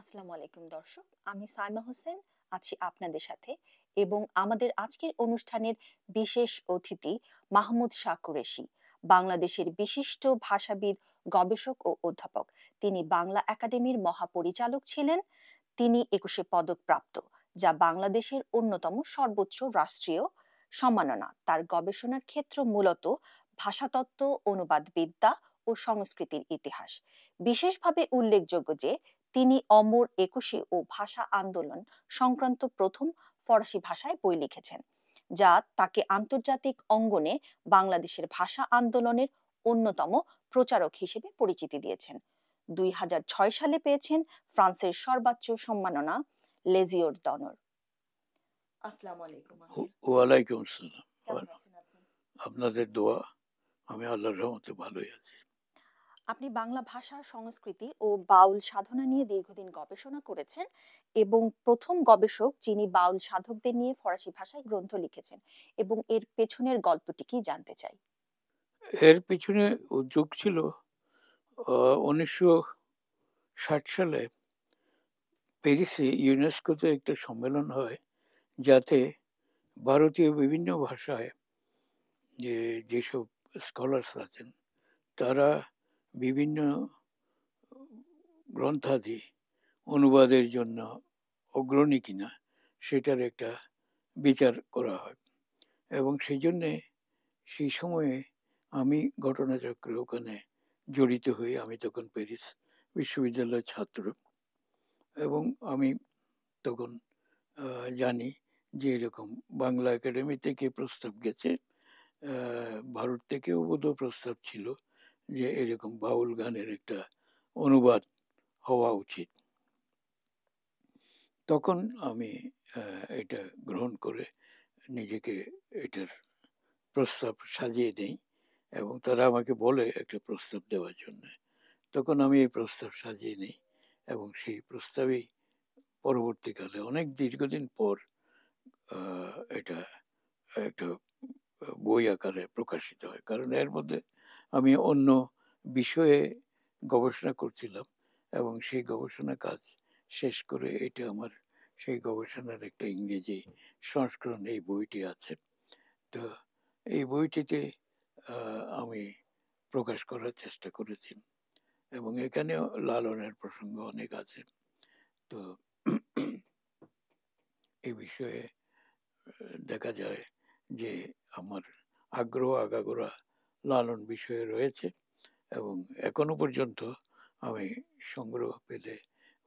আসসালামু আলাইকুম দর্শক, আমি সাইমা হোসেন আছি আপনাদের সাথে এবং আমাদের আজকের অনুষ্ঠানের বিশেষ অতিথি মাহমুদ শাহ কুরেশি, বাংলাদেশের বিশিষ্ট ভাষাবিদ, গবেষক ও অধ্যাপক। তিনি বাংলা একাডেমির মহাপরিচালক ছিলেন। তিনি 21শে পদক প্রাপ্ত, যা বাংলাদেশের অন্যতম সর্বোচ্চ রাষ্ট্রীয় সম্মাননা। তার গবেষণার ক্ষেত্র মূলত ভাষাতত্ত্ব, অনুবাদবিদ্যা ও সংস্কৃতির ইতিহাস। বিশেষভাবে উল্লেখযোগ্য যে তিনি অমর একুশে ও ভাষা আন্দোলন সংক্রান্ত প্রথম ফরাসি ভাষায় বই লিখেছেন, যা তাকে আন্তর্জাতিক অঙ্গনে বাংলাদেশের ভাষা আন্দোলনের অন্যতম প্রচারক হিসেবে পরিচিতি দিয়েছেন। 2006 সালে পেয়েছেন ফ্রান্সের সর্বোচ্চ সম্মাননা লেজিওর দনর। আসসালামু আলাইকুম আঙ্কেল, ওয়ালাইকুম আসসালাম। কেমন আছেন আপনি? আপনাদের দোয়া, আমি আল্লাহর রহমতে ভালোই আছি। আপনি বাংলা ভাষা, সংস্কৃতি ও বাউল সাধনা নিয়ে দীর্ঘদিন গবেষণা করেছেন এবং প্রথম গবেষক যিনি বাউল সাধকদের নিয়ে ফরাসি ভাষায় গ্রন্থ লিখেছেন, এবং এর পেছনের গল্পটি কি জানতে চাই। এর পিছনে উদ্যোগ ছিল 1960 সালে প্যারিসে ইউনেস্কোতে একটা সম্মেলন হয়, যাতে ভারতীয় বিভিন্ন ভাষায় যেসব স্কলার্স আছেন তারা বিভিন্ন গ্রন্থাদি অনুবাদের জন্য অগ্রণী কিনা সেটার একটা বিচার করা হয়। এবং সেই জন্যে সেই সময়ে আমি ঘটনাচক্রে ওখানে জড়িত হই। আমি তখন প্যারিস বিশ্ববিদ্যালয়ের ছাত্র, এবং আমি তখন জানি যে এরকম বাংলা একাডেমি থেকে প্রস্তাব গেছে, ভারত থেকেও বোধহয় প্রস্তাব ছিল যে এরকম বাউল গানের একটা অনুবাদ হওয়া উচিত। তখন আমি এটা গ্রহণ করে নিজেকে এটার প্রস্তাব সাজিয়ে দেই, এবং তারা আমাকে বলে একটা প্রস্তাব দেওয়ার জন্য। তখন আমি এই প্রস্তাব সাজিয়ে নিই, এবং সেই প্রস্তাবেই পরবর্তীকালে অনেক দীর্ঘদিন পর এটা একটা বই আকারে প্রকাশিত হয়। কারণ এর মধ্যে আমি অন্য বিষয়ে গবেষণা করছিলাম, এবং সেই গবেষণা কাজ শেষ করে এটা আমার সেই গবেষণার একটা ইংরেজি সংস্করণ এই বইটি আছে। তো এই বইটিতে আমি প্রকাশ করার চেষ্টা করেছি, এবং এখানেও লালনের প্রসঙ্গ অনেক আছে। তো এই বিষয়ে দেখা যায় যে আমার আগ্রহ আগাগোড়া লালন বিষয়ে রয়েছে, এবং এখনো পর্যন্ত আমি সংগ্রহ পেলে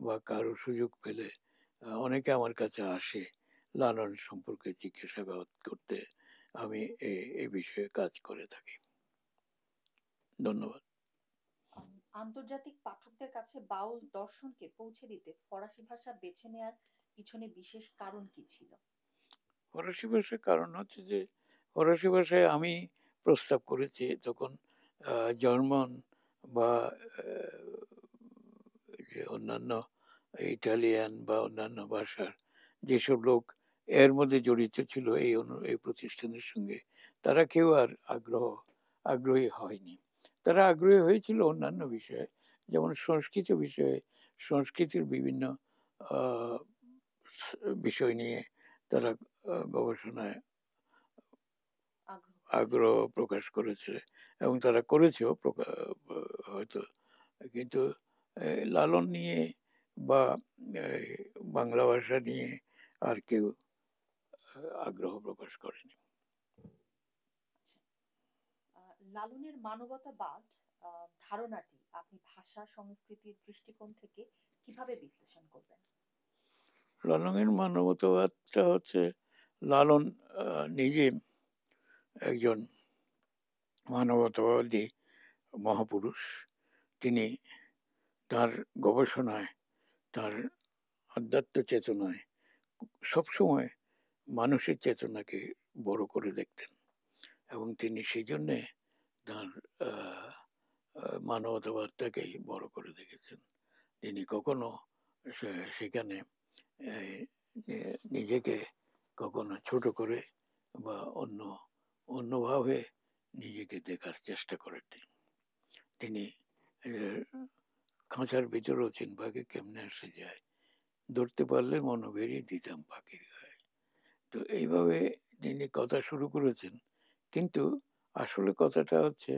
বা কারো সুযোগ পেলে অনেকে আমার কাছে আসে লালন সম্পর্কে জিজ্ঞাসাবাদ করতে। আমি এই বিষয়ে কাজ করে থাকি। ধন্যবাদ। আন্তর্জাতিক পাঠকদের কাছে বাউল দর্শনকে পৌঁছে দিতে ফরাসি ভাষা বেছে নেয়ার পিছনে বিশেষ কারণ কি ছিল? ফরাসি ভাষার কারণ হচ্ছে যে ফরাসি ভাষায় আমি প্রস্তাব করেছি তখন জার্মান বা যে অন্যান্য ইটালিয়ান বা অন্যান্য ভাষার যেসব লোক এর মধ্যে জড়িত ছিল এই প্রতিষ্ঠানের সঙ্গে, তারা কেউ আর আগ্রহী হয়নি। তারা আগ্রহী হয়েছিল অন্যান্য বিষয়ে, যেমন সংস্কৃত বিষয়ে। সংস্কৃতির বিভিন্ন আহ, বিষয় নিয়ে তারা গবেষণায় আগ্রহ প্রকাশ করেছে, এবং তারা করেছেও হয়তো। কিন্তু লালন নিয়ে বা এই বাংলা ভাষা নিয়ে আর কেউ আগ্রহ প্রকাশ করেনি। লালনের মানবতাবাদ ধারণাটি আপনি ভাষা সংস্কৃতির দৃষ্টিকোণ থেকে কিভাবে বিশ্লেষণ করবেন? লালনের মানবতাবাদটা হচ্ছে লালন নিজে একজন মানবতাবাদী মহাপুরুষ। তিনি তার গবেষণায়, তার আধ্যাত্ম চেতনায় সবসময় মানুষের চেতনাকে বড় করে দেখতেন, এবং তিনি সেই জন্যে তার মানবতাবাদটাকেই বড় করে দেখেছেন। তিনি কখনো সেখানে নিজেকে কখনো ছোট করে বা অন্যভাবে নিজেকে দেখার চেষ্টা করেন। তিনি খাঁচার ভিতরেও ৩ ভাগে কেমনে আসে যায়, ধরতে পারলে মনোবেরি দিতাম পাখির গায়ে। তো এইভাবে তিনি কথা শুরু করেছেন। কিন্তু আসলে কথাটা হচ্ছে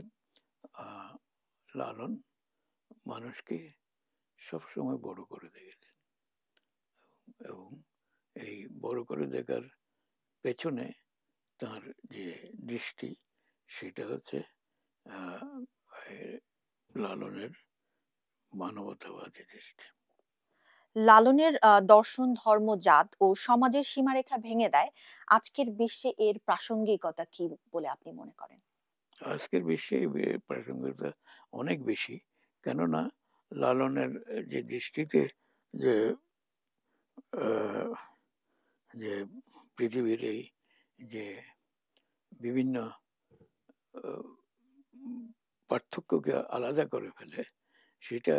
আ লালন মানুষকে সবসময় বড় করে দেখেছেন এবং এই বড় করে দেখার পেছনে তার যে দৃষ্টি সেটা হচ্ছে আ এ লালনের মানবতাবাদী দৃষ্টি। লালনের দর্শন, ধর্ম, জাত ও সমাজের সীমারেখা ভেঙে দেয়। আজকের বিশ্বে এর প্রাসঙ্গিকতা কি বলে আপনি মনে করেন? আজকের বিশ্বে এই প্রাসঙ্গিকতা অনেক বেশি। কেননা লালনের যে দৃষ্টিতে যে আ যে পৃথিবীর এই যে বিভিন্ন আ উম পার্থক্যকে আলাদা করে ফেলে, সেটা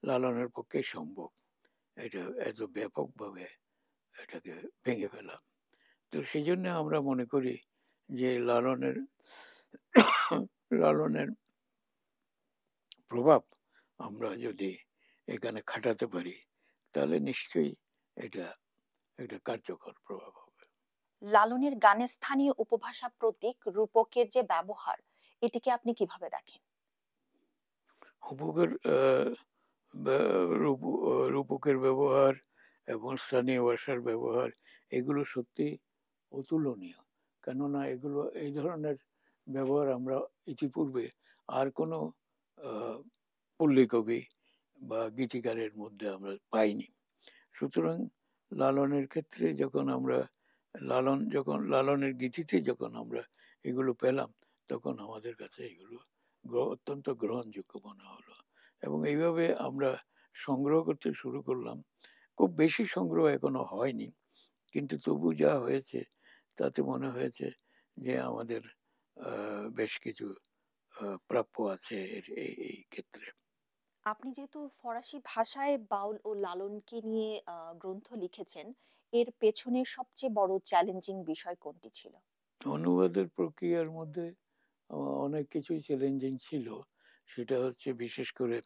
লালনের পক্ষেই সম্ভব। এটা এত ব্যাপকভাবে এটাকে ভেঙে ফেলা। তো সেজন্য আমরা মনে করি যে লালনের প্রভাব আমরা যদি এখানে খাটাতে পারি, তাহলে নিশ্চয়ই এটা একটা কার্যকর প্রভাব হবে। লালনের গানে স্থানীয় উপভাষা, প্রতীক, রূপকের যে ব্যবহার, এটিকে আপনি কিভাবে দেখেন? উপকার রূপকের ব্যবহার এবং স্থানীয় ভাষার ব্যবহার এগুলো সত্যি অতুলনীয়। কেননা এগুলো এই ধরনের ব্যবহার আমরা ইতিপূর্বে আর কোনো আ পল্লী কবি বা গীতিকারের মধ্যে আমরা পাইনি। সুতরাং লালনের ক্ষেত্রে যখন আমরা লালনের গীতিতে যখন আমরা এগুলো পেলাম, তখন আমাদের কাছে এগুলো অত্যন্ত গ্রহণযোগ্য মনে হলো। এবং এইভাবে আমরা সংগ্রহ করতে শুরু করলাম। খুব বেশি সংগ্রহ এখনো হয়নি। কিন্তু তবু যা হয়েছে তাতে মনে হয়েছে যে আমাদের আ বেশ কিছু প্রাপ্য আছে এই ক্ষেত্রে। আপনি যেহেতু ফরাসি ভাষায় বাউল ও লালনকে নিয়ে গ্রন্থ লিখেছেন, এর পেছনে সবচেয়ে বড় চ্যালেঞ্জিং বিষয় কোনটি ছিল? অনুবাদের প্রক্রিয়ার মধ্যে অ অনেক কিছুই চ্যালেঞ্জিং ছিল। সেটা হচ্ছে বিশেষ করে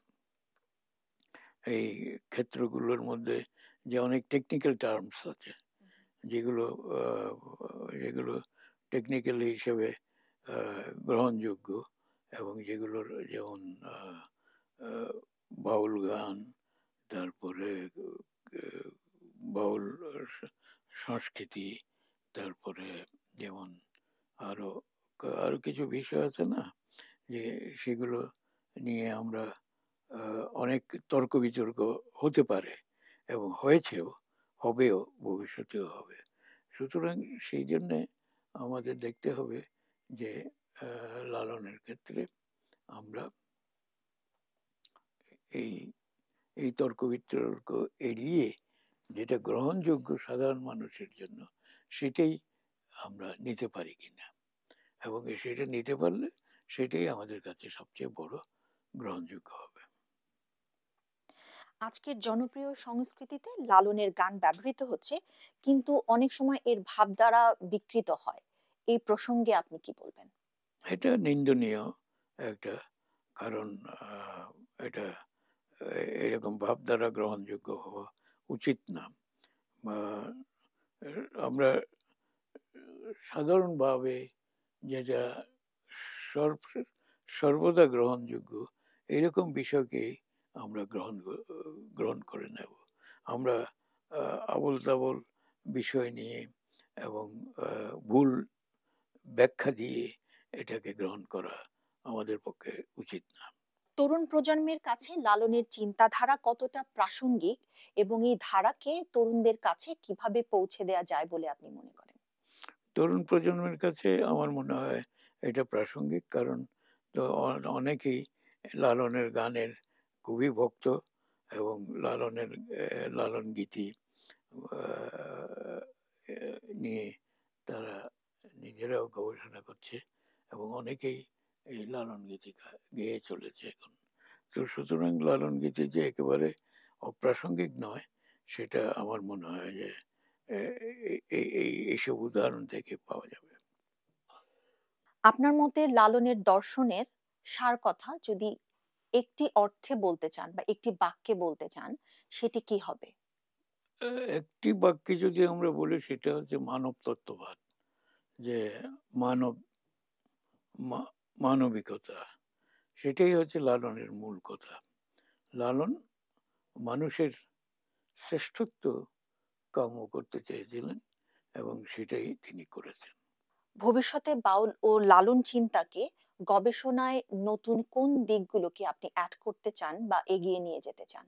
এই ক্ষেত্রগুলোর মধ্যে যে অনেক টেকনিক্যাল টার্মস আছে যেগুলো আ যেগুলো টেকনিক্যাল হিসেবে আ গ্রহণযোগ্য এবং যেগুলোর যেমন আ আ বাউল গান, তারপরে এ বাউল সংস্কৃতি, তারপরে যেমন আরো আরো কিছু বিষয় আছে না? যে সেগুলো নিয়ে আমরা আ অনেক তর্ক-বিতর্ক হতে পারে এবং হয়েছেও, হবেও, ভবিষ্যতেও হবে। সুতরাং সেই জন্যে আমাদের দেখতে হবে যে আ লালনের ক্ষেত্রে আমরা এই, এই তর্ক-বিতর্ক এড়িয়ে যেটা গ্রহণযোগ্য সাধারণ মানুষের জন্য সেটাই আমরা নিতে পারি কিনা এবং সেটা নিতে পারলে সেটাই আমাদের কাছে সবচেয়ে বড় গ্রহণযোগ্য হবে। আজকের জনপ্রিয় সংস্কৃতিতে লালনের গান ব্যবহৃত হচ্ছে, কিন্তু অনেক সময় এর ভাবধারা বিকৃত হয়। এই প্রসঙ্গে আপনি কি বলবেন? এটা নিন্দনীয় একটা কারণ আ এটা এরকম ভাবধারা গ্রহণযোগ্য হওয়া উচিত না। বা আমরা সাধারণভাবে যেটা সর্ব সর্বদা গ্রহণযোগ্য এরকম বিষয়কেই আমরা গ্রহণ করে নেব। আমরা আ আবোল-তাবোল বিষয় নিয়ে এবং আ ভুল ব্যাখ্যা দিয়ে এটাকে গ্রহণ করা আমাদের পক্ষে উচিত না। তরুণ প্রজন্মের কাছে লালনের চিন্তাধারা কতটা প্রাসঙ্গিক এবং এই ধারাকে তরুণদের কাছে কিভাবে পৌঁছে দেয়া যায় বলে আপনি মনে করেন? তরুণ প্রজন্মের কাছে আমার মনে হয় এটা প্রাসঙ্গিক। কারণ তো অনেকেই লালনের গানের খুবই ভক্ত এবং লালন গীতি আ এ নিয়ে তারা নিজেরাও গবেষণা করছে এবং অনেকেই এই লালন গীতি গেয়ে চলেছে এখন। তো সুতরাং লালন গীতি যে একেবারে অপ্রাসঙ্গিক নয়, সেটা আমার মনে হয় যে এ এইসব উদাহরণ থেকে পাওয়া যাবে। আপনার মতে লালনের দর্শনের সার কথা যদি একটি অর্থে বলতে চান বা একটি বাক্যে বলতে চান, সেটি কি হবে? একটি বাক্যে যদি আমরা বলি সেটা হচ্ছে মানব তত্ত্ববাদ। যে মানব মা মানবিকতা, সেটাই হচ্ছে লালনের মূল কথা। লালন মানুষের শ্রেষ্ঠত্ব কাম্য করতে চেয়েছিলেন এবং সেটাই তিনি করেছেন। ভবিষ্যতে বাউল ও লালন চিন্তাকে গবেষণায় নতুন কোন দিকগুলোকে আপনি অ্যাড করতে চান বা এগিয়ে নিয়ে যেতে চান?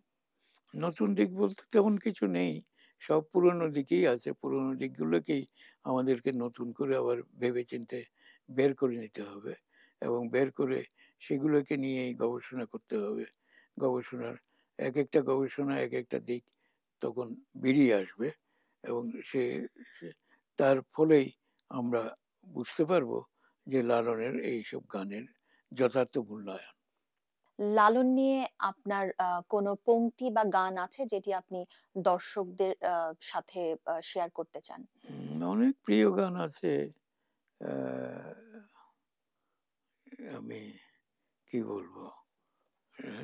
নতুন দিক বলতে তেমন কিছু নেই। সব পুরনো দিকেই আছে। পুরনো দিকগুলোকেই আমাদেরকে নতুন করে আবার ভেবেচিন্তে বের করে নিতে হবে এবং বের করে সেগুলোকে নিয়েই গবেষণা করতে হবে। গবেষণার একেকটা গবেষণা একেকটা দিক তখন বেরিয়ে আসবে এবং সে সে তার ফলেই আমরা বুঝতে পারবো যে লালনের এইসব গানের যথার্থ মূল্যায়ন। লালন নিয়ে আপনার কোনো পংক্তি বা গান আছে যেটি আপনি দর্শকদের সাথে শেয়ার করতে চান? অনেক প্রিয় গান আছে। আ আমি কি বলবো? অ্যা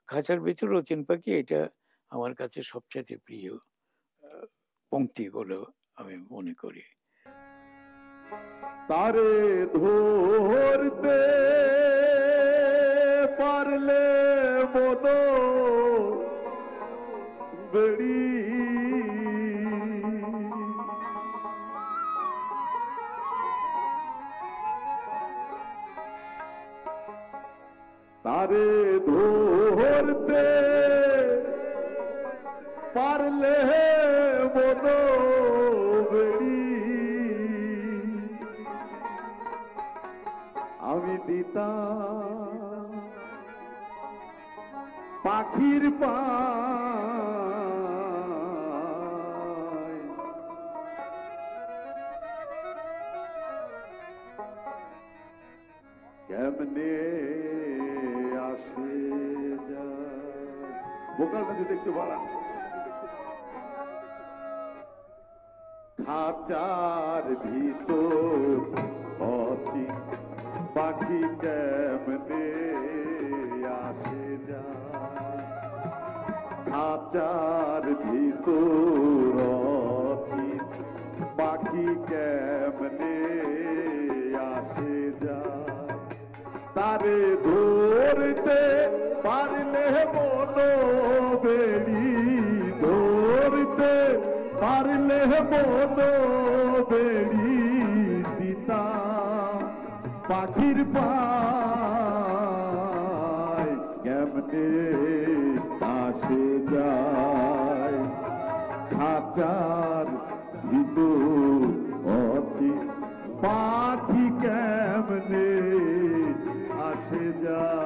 'খাঁচার ভেতর রতিন পাখি' এটা আমার কাছে সবচাইতে প্রিয় আ পংক্তি বলেও আমি মনে করি। তারে ধরতে পারলে মন বেড়ি তারে ধরতে পারলে মন বেড়ি আমি দিতাম পাখির পায় কেমনে আসে যায় ভোকালটা যদি একটু বাড়ান খাঁচার ভিতর অচিন পাখি কেমনে আসে যায় খাঁচার ভিতর অচিন পাখি কেমনে আসে যায় তারে ধরতে পারলে মন বেড়ি ধরতে পারলে মন বেড়ি দিতাম পাখির পায় কেমনে আসে যায় খাঁচার ভিতর অচিন পাখি কেমনে আসে যায়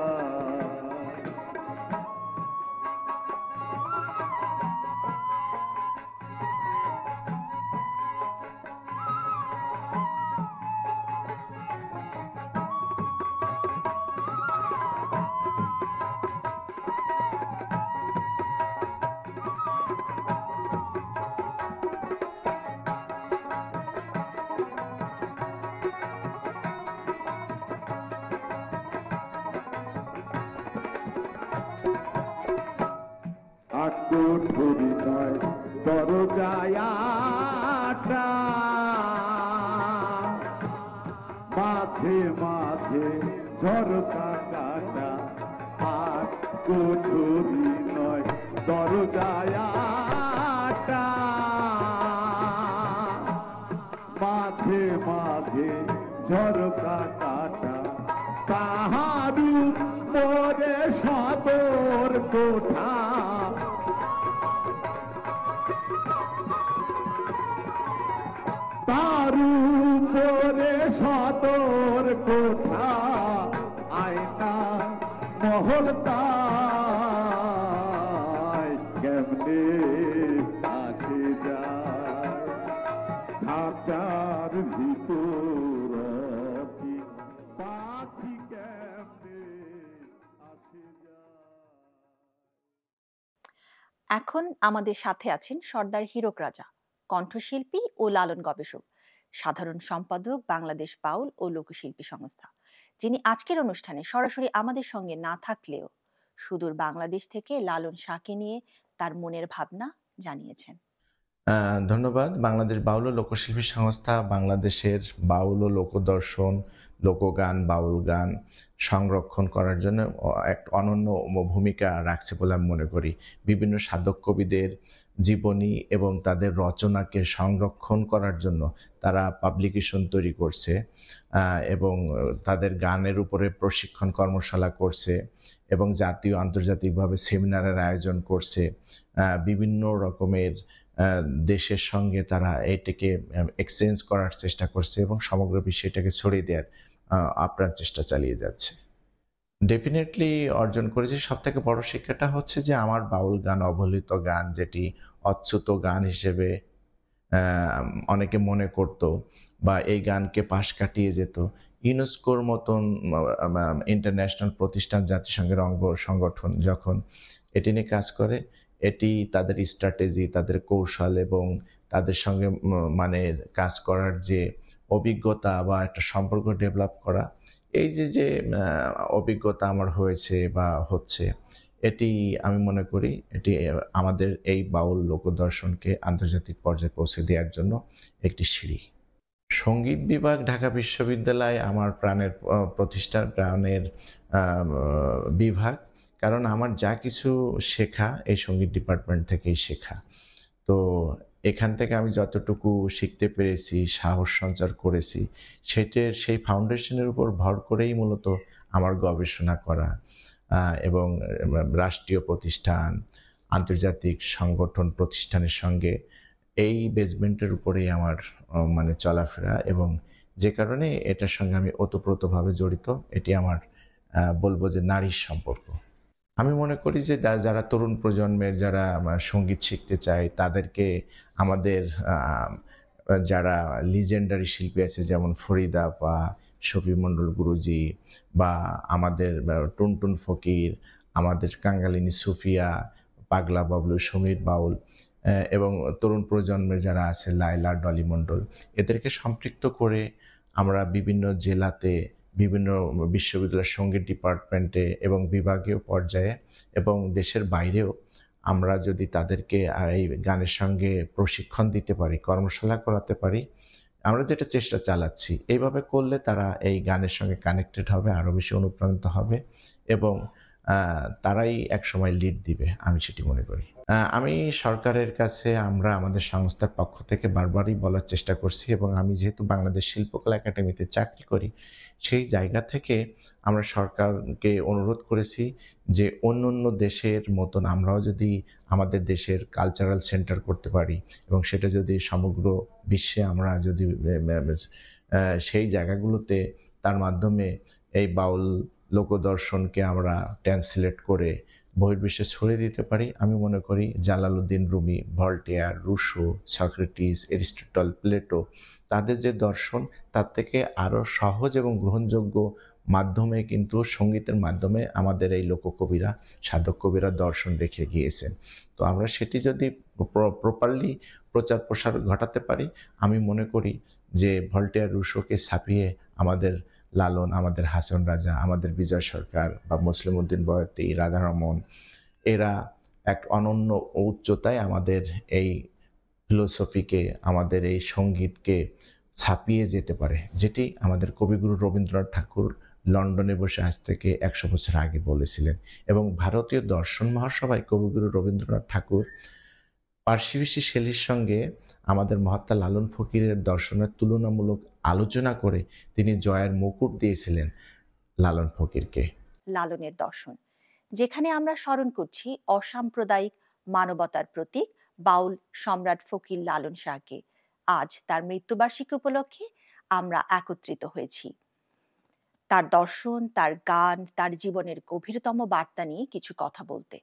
আটকঠুরি নয় দরজায় আটা মাঝে মাঝে ঝরকা কাটা আটকঠুরি নয় দরজায় আটা মাঝে মাঝে ঝরকা কাটা তাহারু পরে সদর কোঠা তার উপরে সদর কোঠা আয়না মহল তাই কেমনে আসে যায় খাঁচার ভিতর পাখি কেমনে আসে যায়। এখন আমাদের সাথে আছেন সর্দার হীরক রাজা, কণ্ঠশিল্পী ও লালন গবেষক, সাধারণ সম্পাদক বাংলাদেশ বাউল ও লোকশিল্পী সংস্থা, যিনি আজকের অনুষ্ঠানে সরাসরি আমাদের সঙ্গে না থাকলেও সুদূর বাংলাদেশ থেকে লালন শাহকে নিয়ে তার মনের ভাবনা জানিয়েছেন। ধন্যবাদ। বাংলাদেশ বাউল ও লোকশিল্পী সংস্থা বাংলাদেশের বাউল ও লোকদর্শন, লোকগান, বাউল গান সংরক্ষণ করার জন্য এক অনন্য ভূমিকা রাখছে বলে আমি মনে করি। বিভিন্ন সাধক কবিদের জীবনী এবং তাদের রচনাকে সংরক্ষণ করার জন্য তারা পাবলিকেশন তৈরি করছে এবং তাদের গানের উপরে প্রশিক্ষণ কর্মশালা করছে এবং জাতীয় আন্তর্জাতিকভাবে সেমিনারের আয়োজন করছে। বিভিন্ন রকমের দেশের সঙ্গে তারা এটাকে এক্সচেঞ্জ করার চেষ্টা করছে এবং সমগ্র বিশ্বে এটাকে ছড়িয়ে দেওয়ার আপ্রাণ চেষ্টা চালিয়ে যাচ্ছে। ডেফিনেটলি অর্জন করেছি। সব থেকে বড় শিক্ষাটা হচ্ছে যে আমার বাউল গান, অবহেলিত গান, যেটি অচ্যুত গান হিসেবে অনেকে মনে করত বা এই গানকে পাশ কাটিয়ে যেত, ইউনেস্কোর মতন ইন্টারন্যাশনাল প্রতিষ্ঠান, জাতিসংঘের অঙ্গ সংগঠন যখন এটি নিয়ে কাজ করে, এটি তাদের স্ট্র্যাটেজি, তাদের কৌশল এবং তাদের সঙ্গে মানে কাজ করার যে অভিজ্ঞতা বা একটা সম্পর্ক ডেভেলপ করা, এই যে অভিজ্ঞতা আমার হয়েছে বা হচ্ছে, এটি আমি মনে করি এটি আমাদের এই বাউল লোকদর্শনকে আন্তর্জাতিক পর্যায়ে পৌঁছে দেওয়ার জন্য একটি সিঁড়ি। সঙ্গীত বিভাগ ঢাকা বিশ্ববিদ্যালয় আমার প্রাণের প্রতিষ্ঠান, প্রাণের বিভাগ। কারণ আমার যা কিছু শেখা এই সঙ্গীত ডিপার্টমেন্ট থেকেই শেখা। তো এখান থেকে আমি যতটুকু শিখতে পেরেছি, সাহস সঞ্চার করেছি, সেই ফাউন্ডেশনের উপর ভর করেই মূলত আমার গবেষণা করা এবং রাষ্ট্রীয় প্রতিষ্ঠান, আন্তর্জাতিক সংগঠন, প্রতিষ্ঠানের সঙ্গে এই বেসমেন্টের উপরেই আমার মানে চলাফেরা এবং যে কারণে এটার সঙ্গে আমি ওতপ্রোতভাবে জড়িত। এটি আমার বলবো যে নারীর সম্পর্ক। আমি মনে করি যে যারা তরুণ প্রজন্মের যারা সঙ্গীত শিখতে চায় তাদেরকে আমাদের যারা লিজেন্ডারি শিল্পী আছে যেমন ফরিদা বা শফি মণ্ডল গুরুজি বা আমাদের টুনটুন ফকির, আমাদের কাঙ্গালিনী সুফিয়া, পাগলা বাবলু, সমীর বাউল এবং তরুণ প্রজন্মের যারা আছে লায়লা, ডলি মণ্ডল, এদেরকে সম্পৃক্ত করে আমরা বিভিন্ন জেলাতে, বিভিন্ন বিশ্ববিদ্যালয়ের সঙ্গীত ডিপার্টমেন্টে এবং বিভাগীয় পর্যায়ে এবং দেশের বাইরেও আমরা যদি তাদেরকে এই গানের সঙ্গে প্রশিক্ষণ দিতে পারি, কর্মশালা করাতে পারি, আমরা যেটা চেষ্টা চালাচ্ছি, এইভাবে করলে তারা এই গানের সঙ্গে কানেক্টেড হবে, আরও বেশি অনুপ্রাণিত হবে এবং তারাই একসময় লিড দিবে, আমি সেটি মনে করি। আমি সরকারের কাছে আমরা আমাদের সংস্থার পক্ষ থেকে বারবারই বলার চেষ্টা করছি এবং আমি যেহেতু বাংলাদেশ শিল্পকলা একাডেমিতে চাকরি করি, সেই জায়গা থেকে আমরা সরকারকে অনুরোধ করেছি যে অন্য দেশের মতন আমরাও যদি আমাদের দেশের কালচারাল সেন্টার করতে পারি এবং সেটা যদি সমগ্র বিশ্বে আমরা যদি সেই জায়গাগুলোতে তার মাধ্যমে এই বাউল লোকদর্শনকে আমরা ট্রান্সলেট করে বহির্বিশ্বে ছড়িয়ে দিতে পারি, আমি মনে করি Jalaluddin Rumi, Voltaire, Rousseau, Socrates, Aristotle, Plato, তাদের যে দর্শন তার থেকে আরও সহজ এবং গ্রহণযোগ্য মাধ্যমে কিন্তু সঙ্গীতের মাধ্যমে আমাদের এই লোককবিরা, সাধক কবিরা দর্শন রেখে গিয়েছেন। তো আমরা সেটি যদি প্রপারলি প্রচার প্রসার ঘটাতে পারি, আমি মনে করি যে ভল্টেয়ার, রুশোকে ছাপিয়ে আমাদের লালন, আমাদের হাসন রাজা, আমাদের বিজয় সরকার বা মুসলিম উদ্দিন বয়তি, রাধারমন, এরা এক অনন্য উচ্চতায় আমাদের এই ফিলোসফিকে, আমাদের এই সঙ্গীতকে ছাপিয়ে যেতে পারে, যেটি আমাদের কবিগুরু রবীন্দ্রনাথ ঠাকুর লন্ডনে বসে আজ থেকে 100 বছর আগে বলেছিলেন। এবং ভারতীয় দর্শন মহাসভায় কবিগুরু রবীন্দ্রনাথ ঠাকুর পার্সিবিসি শেলীর সঙ্গে আমাদের মহাত্মা লালন ফকিরের দর্শনের তুলনামূলক আলোচনা করে তিনি জয়ের মুকুট দিয়েছিলেন লালন ফকিরকে। লালনের দর্শন, যেখানে আমরা স্মরণ করছি অসাম্প্রদায়িক মানবতার প্রতীক বাউল সম্রাট ফকির লালন শাহকে, আজ তার মৃত্যুবার্ষিকী উপলক্ষে আমরা একত্রিত হয়েছি তার দর্শন, তার গান, তার জীবনের গভীরতম বার্তা নিয়ে কিছু কথা বলতে।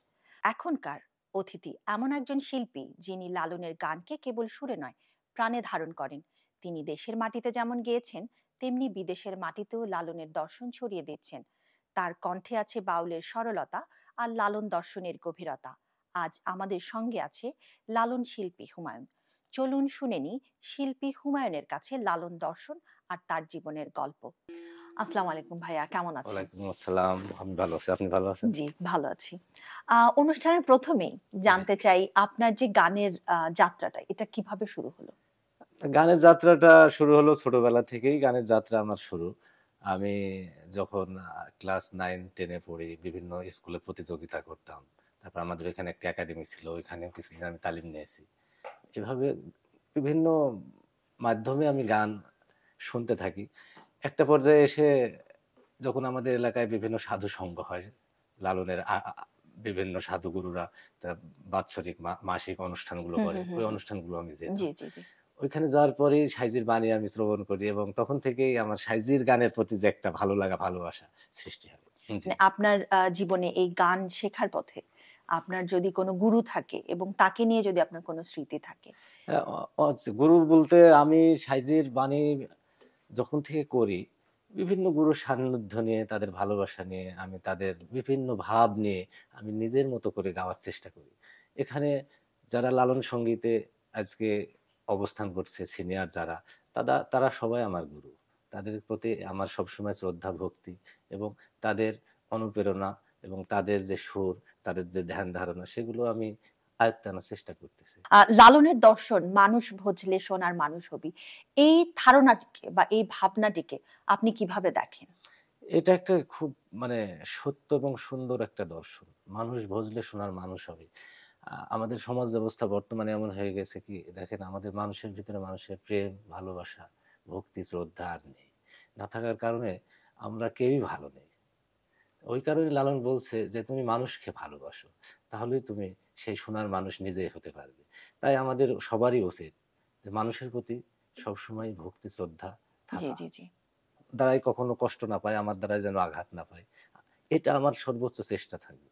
এখনকার অতিথি এমন একজন শিল্পী যিনি লালনের গানকে কেবল সুরে নয়, প্রাণে ধারণ করেন। তিনি দেশের মাটিতে যেমন গেয়েছেন, তেমনি বিদেশের মাটিতেও লালনের দর্শন ছড়িয়ে দিচ্ছেন। তার কণ্ঠে আছে বাউলের সরলতা আর লালন দর্শনের গভীরতা। আজ আমাদের সঙ্গে আছে লালন শিল্পী হুমায়ুন। চলুন শুনে নি শিল্পী হুমায়ুনের কাছে লালন দর্শন আর তার জীবনের গল্প। আসসালামু আলাইকুম ভাইয়া, কেমন আছেন? ওয়ালাইকুম আসসালাম। আমি ভালো আছি। আপনি ভালো আছেন? জি, ভালো আছি। অনুষ্ঠানের প্রথমেই জি। জানতে চাই আপনার যে গানের যাত্রাটা এটা কিভাবে শুরু হলো? গানের যাত্রাটা শুরু হলো ছোটবেলা থেকেই গানের যাত্রা আমার শুরু। আমি যখন ক্লাস 9-10 এ পড়ি বিভিন্ন স্কুলে প্রতিযোগিতা করতাম। তারপর আমাদের এখানে একটা একাডেমি ছিল। ওইখানেও কিছুদিন আমি তালিম নিয়েছি। এভাবে বিভিন্ন মাধ্যমে আমি গান শুনতে থাকি। একটা পর্যায়ে এসে যখন আমাদের এলাকায় বিভিন্ন সাধু সংঘ হয়, লালনের বিভিন্ন সাধুগুরুরা তা বাৎসরিক মাসিক অনুষ্ঠানগুলো হুম, করে, হুম, হুম, ওই হুম। অনুষ্ঠানগুলো আমি যেতাম। জি, জি, জি। ওইখানে যাওয়ার পরেই সাইজির বাণী আমি শ্রবণ করি এবং তখন থেকেই আমার সাইজির গানের প্রতি যে একটা ভালো লাগা, ভালোবাসা সৃষ্টি হয়। জি। মানে আপনার জীবনে এই গান শেখার পথে আপনার যদি কোনো গুরু থাকে এবং তাকে নিয়ে যদি আপনার কোনো স্মৃতি থাকে? হ্যাঁ, গুরু বলতে আমি সাইজির বাণী যখন থেকে করি, বিভিন্ন গুরুর সান্নিধ্য নিয়ে, তাদের ভালোবাসা নিয়ে, আমি তাদের বিভিন্ন ভাব নিয়ে আমি নিজের মতো করে গাওয়ার চেষ্টা করি। এখানে যারা লালন সংগীতে আজকে অবস্থান করছে, সিনিয়র যারা, তারা সবাই আমার গুরু। তাদের প্রতি আমার সবসময় শ্রদ্ধা, ভক্তি এবং তাদের অনুপ্রেরণা এবং তাদের যে সুর, তাদের যে ধ্যান ধারণা সেগুলো আমি আয়ত্তে আনার চেষ্টা করতেছি। লালনের দর্শন মানুষ ভজলে সোনার মানুষ হবি। এই ধারণাটিকে বা এই ভাবনাটিকে আপনি কিভাবে দেখেন? এটা একটা খুব মানে সত্য এবং সুন্দর একটা দর্শন। মানুষ ভজলে সোনার মানুষ হবে। আমাদের সমাজ ব্যবস্থা বর্তমানে এমন হয়ে গেছে কি দেখেন আমাদের মানুষের ভিতরে মানুষের প্রেম, ভালোবাসা, ভক্তি, শ্রদ্ধা আর নেই। না থাকার কারণে আমরা কেউই ভালো নেই। ওই কারণে লালন বলছে যে তুমি মানুষকে ভালোবাসো। তাহলেই তুমি সেই সোনার মানুষ নিজেই হতে পারবে। তাই আমাদের সবারই উচিত যে মানুষের প্রতি সবসময় ভক্তি, শ্রদ্ধা জি, থাকা। জি, জি। দ্বারাই কখনো কষ্ট না পায়, আমার দ্বারাই যেন আঘাত না পায়। এটা আমার সর্বোচ্চ চেষ্টা থাকবে।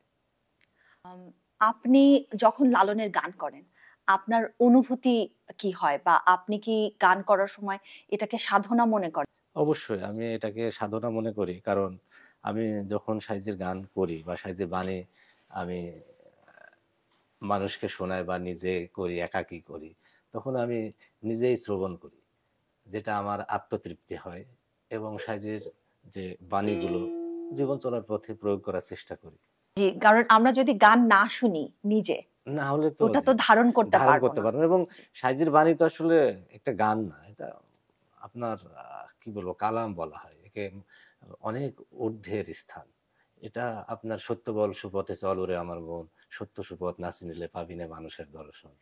আম আপনি যখন লালনের গান করেন, আপনার অনুভূতি কি হয়? বা আপনি কি গান করার সময় এটাকে সাধনা মনে করেন? অবশ্যই আমি এটাকে সাধনা মনে করি। কারণ আমি যখন সাইজের গান করি বা সাইজের বাণী আমি মানুষকে শোনাই বা নিজে করি, একাকী করি, তখন আমি নিজেই শ্রবণ করি। যেটা আমার আত্মতৃপ্তি হয় এবং সাইজের যে বাণীগুলো জীবন চলার পথে প্রয়োগ করার চেষ্টা করি। জি, কারণ আমরা যদি গান না শুনি নিজে, না হলে তো ওটা জি, তো ধারণ করতে ধারণ পারব করতে না। পারবেন এবং জি, সাইজের বাণী তো আসলে একটা গান না। এটা আপনার কি বলবো কালাম বলা হয়। একে অনেক ঊর্ধ্বের স্থান। এটা আপনার সত্য বল সুপথে চল ওরে আমার মন, সত্য সুপথ না চিনিলে পাবি না মানুষের দর্শন।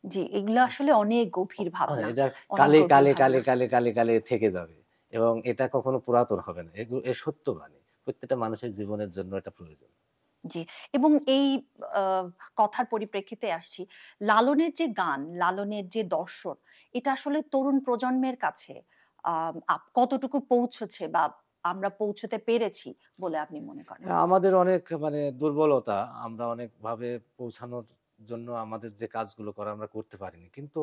জি, এগুলো আসলে অনেক গভীর ভাবনা, এটা অনেক কালে, গভীর কালে, কালে, ভাবনা। কালে, কালে, কালে থেকে যাবে এবং এটা কখনো পুরাতন হবে না। এ সত্য বাণী। প্রত্যেকটা মানুষের জীবনের জন্য এটা প্রয়োজন। জি, এবং এই আ কথার পরিপ্রেক্ষিতে আসছি। লালনের যে গান, লালনের যে দর্শন, এটা আসলে তরুণ প্রজন্মের কাছে কতটুকু পৌঁছেছে বা আমরা পৌঁছতে পেরেছি বলে আপনি মনে করেন? আমাদের অনেক মানে দুর্বলতা। আমরা অনেকভাবে পৌঁছানোর জন্য আমাদের যে কাজগুলো করা আমরা করতে পারিনি। কিন্তু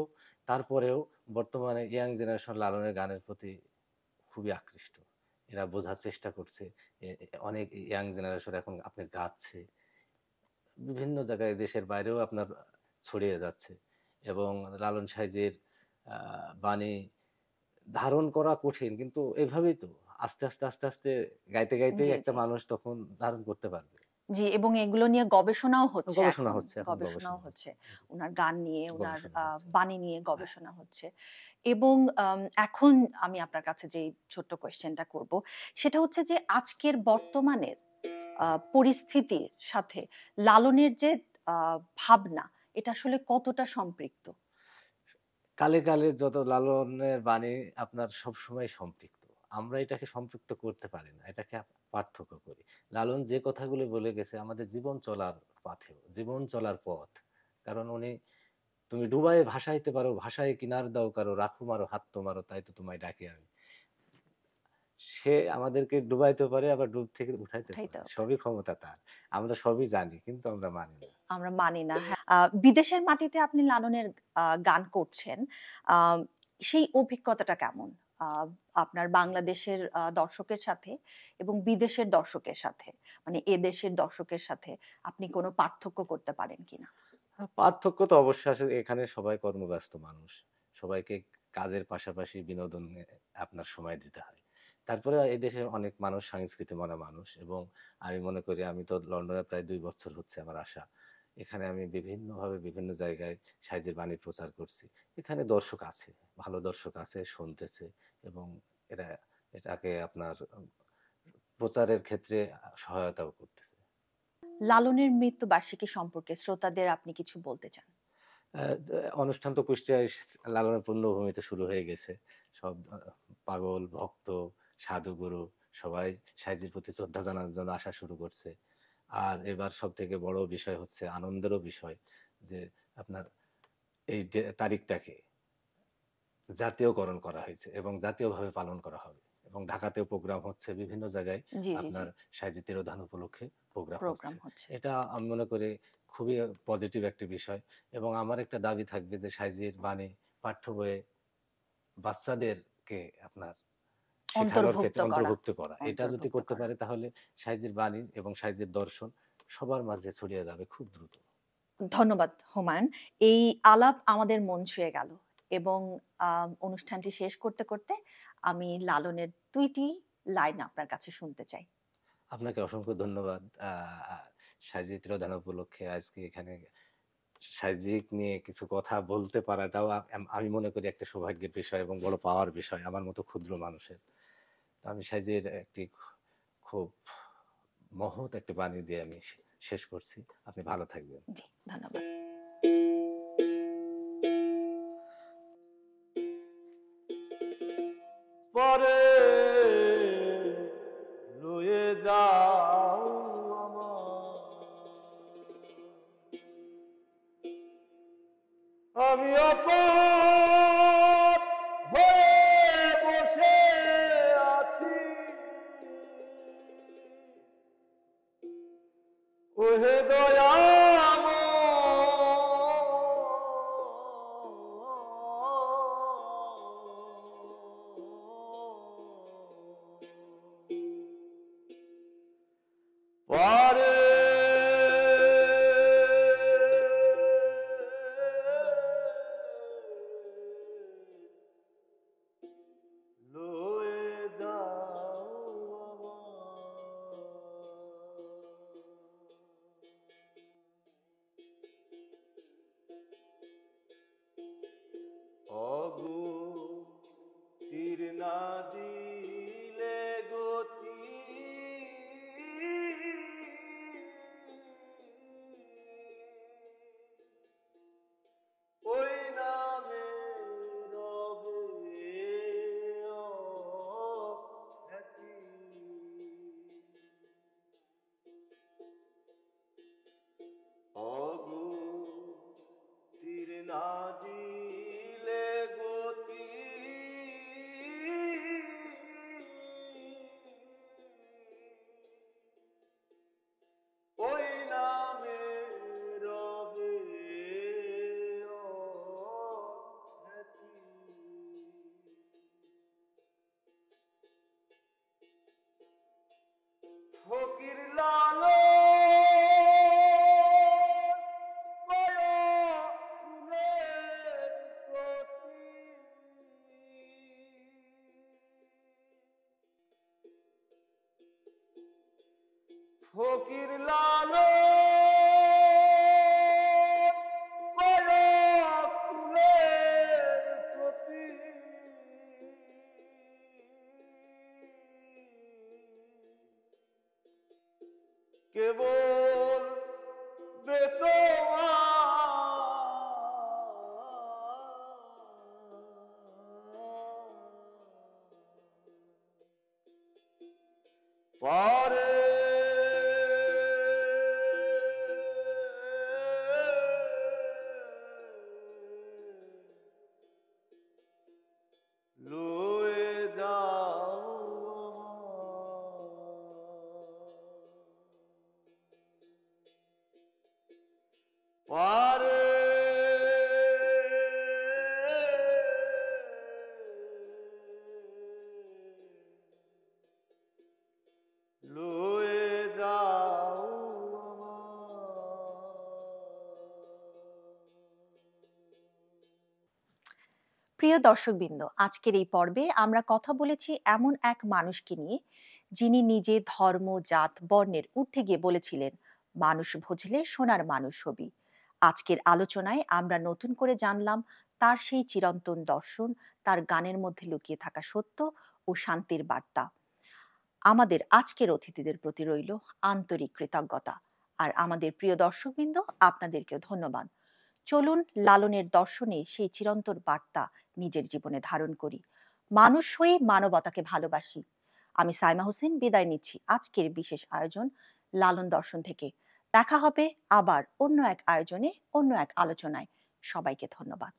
তারপরেও বর্তমানে ইয়াং জেনারেশন লালনের গানের প্রতি খুবই আকৃষ্ট। এরা বোঝার চেষ্টা করছে। অনেক ইয়াং জেনারেশন এখন আপনার গাচ্ছে। বিভিন্ন জায়গায় দেশের বাইরেও আপনার ছড়িয়ে যাচ্ছে এবং লালন সাইজের বাণী ধারণ করা কঠিন। কিন্তু এভাবেই তো আস্তে, আস্তে, আস্তে, আস্তে গাইতে জি, একটা জি। মানুষ তখন ধারণ করতে পারবে। জি, এবং এগুলো নিয়ে গবেষণাও হচ্ছে গবেষণা এখন। হচ্ছে, এখন গবেষণাও গবেষণা হচ্ছে। হচ্ছে। উনার গান নিয়ে, উনার গবেষণা হচ্ছে। বাণী নিয়ে হ্যাঁ, গবেষণা হচ্ছে। এবং এখন আমি আপনার কাছে যেই ছোট্ট কোয়েশ্চেনটা করব, সেটা হচ্ছে যে আজকের বর্তমানের আ জি। পরিস্থিতির সাথে লালনের যে আ ভাবনা, এটা আসলে কতটা সম্পৃক্ত? কালে, কালে যত লালনের বাণী আপনার সবসময় সম্পৃক্ত। আমরা এটাকে সম্পৃক্ত করতে পারি না। এটাকে পার্থক্য করি। লালন যে কথাগুলো বলে গেছে আমাদের জীবন চলার পাথেও, জীবন চলার পথ। কারণ উনি তুমি ডুবায়ে ভাসাইতে পারো, ভাসায়ে কিনার দাও কারো, রাখো মারো হাত তোমারও, তাই তো তোমায় ডাকি আমি। সে আমাদেরকে ডুবাইতেও পারে আবার ডুব থেকে উঠাইতে এটাই পারে। তো। সবই ক্ষমতা তার। আমরা সবই জানি কিন্তু আমরা মানি না। আমরা মানি না। হ্যাঁ। বিদেশের মাটিতে আপনি লালনের গান করছেন। আ সেই অভিজ্ঞতাটা কেমন? আ আপনার বাংলাদেশের দর্শকের সাথে এবং বিদেশের দর্শকের সাথে, মানে এদেশের দর্শকের সাথে আপনি কোনো পার্থক্য করতে পারেন কিনা? পার্থক্য তো অবশ্যই আছে। এখানে সবাই কর্মব্যস্ত মানুষ। সবাইকে কাজের পাশাপাশি বিনোদনে আপনার সময় দিতে হয়। তারপরে এই দেশের অনেক মানুষ সংস্কৃতি মনা মানুষ, এবং আমি মনে করি আমি তো লন্ডনে প্রায় 2 বছর হচ্ছে আমার আসা। এখানে আমি বিভিন্নভাবে বিভিন্ন জায়গায় সাইজের বাণীর প্রচার করছি। এখানে দর্শক আছে, ভালো দর্শক আছে, শুনতেছে, এবং এরা এটাকে আপনার প্রচারের ক্ষেত্রে সহায়তাও করতেছে। লালনের মৃত্যুবার্ষিকী সম্পর্কে শ্রোতাদের আপনি কিছু বলতে চান? অনুষ্ঠান তো কুষ্টিয়ায় লালনের পূর্ণভূমিতে শুরু হয়ে গেছে। সব পাগল, ভক্ত, সাধুগুরু সবাই সাইজির প্রতি শ্রদ্ধা জানানোর জন্য আসা শুরু করছে। আর এবার সবথেকে বড় বিষয় হচ্ছে, আনন্দেরও বিষয়, যে আপনার এই তারিখটাকে জাতীয়করণ করা হয়েছে এবং জাতীয়ভাবে পালন করা হবে। এবং ঢাকাতেও প্রোগ্রাম হচ্ছে, বিভিন্ন জায়গায় জি, জি, জি। আপনার সাইজি তিরোধান উপলক্ষে প্রোগ্রাম প্রোগ্রাম হচ্ছে। হচ্ছে। এটা আমি মনে করি খুবই পজিটিভ একটি বিষয়, এবং আমার একটা দাবি থাকবে যে সাইজির বাণী পাঠ্য বইয়ে বাচ্চাদেরকে আপনার শেখানোর ক্ষেত্রে অন্তর্ভুক্ত করা। এটা যদি অন্তর্ভুক্ত করতে করা। পারে তাহলে সাইজির বাণী এবং সাইজির দর্শন সবার মাঝে ছড়িয়ে যাবে খুব দ্রুত। ধন্যবাদ হুমায়ুন। এই আলাপ আমাদের মন ছুঁয়ে গেল, এবং অনুষ্ঠানটি শেষ করতে করতে আমি লালনের 2টি লাইন আপনার কাছে শুনতে চাই। আপনাকে অসংখ্য ধন্যবাদ। সাইজি তিরোধান উপলক্ষে আজকে এখানে সাইজিক নিয়ে কিছু কথা বলতে পারাটাও আমি মনে করি একটা সৌভাগ্যের বিষয় এবং বড় পাওয়ার বিষয় আমার মতো ক্ষুদ্র মানুষের। তো আমি সাইজির একটি খুব মহৎ একটি বাণী দিয়ে আমি শেষ করছি। আপনি ভালো থাকবেন। জি, ধন্যবাদ। পরে লয়ে যাও আমি অপর হয়ে বসে আছি, ওহে পারে লয়ে যাও অগো তীর না দিলে গতি, ওই নামে রবে খ্যাতি। অগো তীর না দিলে গতি, ওই নামে রবে খ্যাতি। ফকির লালো ফকির লালো কুলের প্রতি, কেবল বেতোয়া পারে লয়ে যাও পারে লো প্রিয় দর্শকবৃন্দ, আজকের এই পর্বে আমরা কথা বলেছি এমন এক মানুষকে নিয়ে যিনি নিজে ধর্ম, জাত, বর্ণের ঊর্ধ্বে গিয়ে বলেছিলেন, মানুষ বুঝলে সোনার মানুষ হবি। আজকের আলোচনায় আমরা নতুন করে জানলাম তার সেই চিরন্তন দর্শন, তার গানের মধ্যে লুকিয়ে থাকা সত্য ও শান্তির বার্তা। আমাদের আজকের অতিথিদের প্রতি রইল আন্তরিক কৃতজ্ঞতা, আর আমাদের প্রিয় দর্শকবৃন্দ, আপনাদেরকেও ধন্যবাদ। চলুন লালনের দর্শনে সেই চিরন্তন বার্তা নিজের জীবনে ধারণ করি। মানুষ হয়ে মানবতাকে ভালোবাসি। আমি সাইমা হোসেন বিদায় নিচ্ছি আজকের বিশেষ আয়োজন লালন দর্শন থেকে। দেখা হবে আবার অন্য এক আয়োজনে, অন্য এক আলোচনায়। সবাইকে ধন্যবাদ।